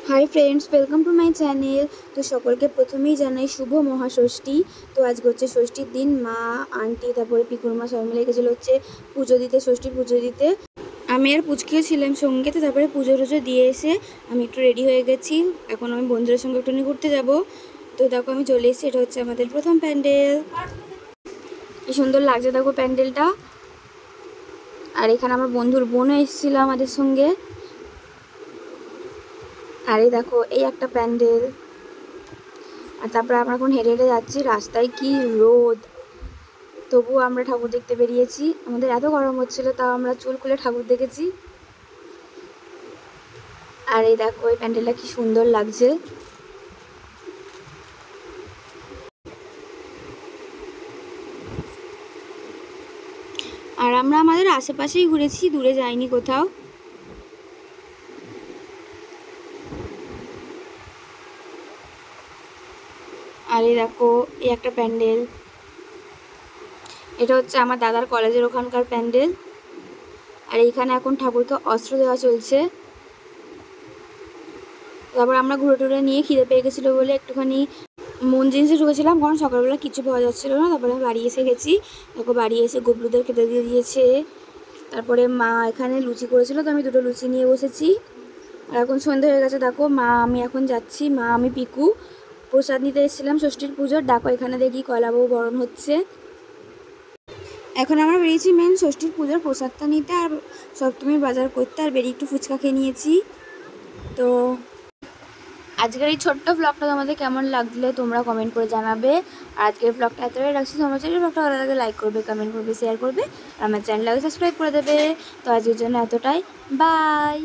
Hi friends, welcome to my channel. তো সকলকে প্রথমেই জানাই শুভ মহাষষ্ঠী। তো আজকে হচ্ছে ষষ্ঠীর দিন। মা, আন্টি, তারপরে পিকুর মা সবাই মিলে গেছিলো হচ্ছে পুজো দিতে, ষষ্ঠীর পুজো দিতে। আমি আর পুচকিও ছিলাম সঙ্গে। তো তারপরে পুজো টুজো দিয়ে এসে আমি একটু রেডি হয়ে গেছি। এখন আমি বন্ধুদের সঙ্গে একটু ঘুরতে যাব। তো দেখো আমি চলে এসেছি, এটা হচ্ছে আমাদের প্রথম প্যান্ডেল। কি সুন্দর লাগছে দেখো প্যান্ডেলটা। আর এখানে আমার বন্ধুর বোনও এসেছিল আমাদের সঙ্গে। আর এই দেখো এই একটা প্যান্ডেল। আর তারপরে আমরা এখন হেঁটে হেঁটে যাচ্ছি, রাস্তায় কি রোদ, তবুও আমরা ঠাকুর দেখতে বেরিয়েছি। আমাদের এত গরম হচ্ছিল, তাও আমরা চুল খুলে ঠাকুর দেখেছি। আর এই দেখো এই প্যান্ডেলটা কি সুন্দর লাগছে। আর আমরা আমাদের আশেপাশেই ঘুরেছি, দূরে যাইনি কোথাও। আর এই দেখো এই একটা প্যান্ডেল, এটা হচ্ছে আমার দাদার কলেজের ওখানকার প্যান্ডেল। আর এইখানে এখন ঠাকুরকে অস্ত্র দেওয়া চলছে। তারপর আমরা ঘুরে টুরে নিয়ে খিদে পেয়ে গেছিলো বলে একটুখানি মন জিনিসে ঢুকেছিলাম, কারণ সকালবেলা কিছু পাওয়া যাচ্ছিলো না। তারপরে আমি বাড়ি এসে গেছি। দেখো বাড়ি এসে গবলুদের খেতে দিয়ে দিয়েছে। তারপরে মা এখানে লুচি করেছিল, তো আমি দুটো লুচি নিয়ে বসেছি। আর এখন সন্ধ্যা হয়ে গেছে। দেখো মা আমি এখন যাচ্ছি, মা আমি পিকু প্রসাদ নিতে এসেছিলাম ষষ্ঠীর পুজোর। দেখো এখানে দেখি কলাবউ বরণ হচ্ছে। এখন আমরা বেরিয়েছি মেন ষষ্ঠীর পুজোর প্রসাদটা নিতে আর সপ্তমীর বাজার করতে। আর বেরিয়ে একটু ফুচকা খেয়ে নিয়েছি। তো আজকের এই ছোট্ট ব্লগটা তোমাদের কেমন লাগলে তোমরা কমেন্ট করে জানাবে। আর আজকের ব্লগটা এতটাই রাখছি। তোমার চ্যানেল ব্লগটা ভালো লাগে লাইক করবে, কমেন্ট করবে, শেয়ার করবে। আর আমার চ্যানেলটাকে সাবস্ক্রাইব করে দেবে। তো আজকের জন্য এতটাই, বাই।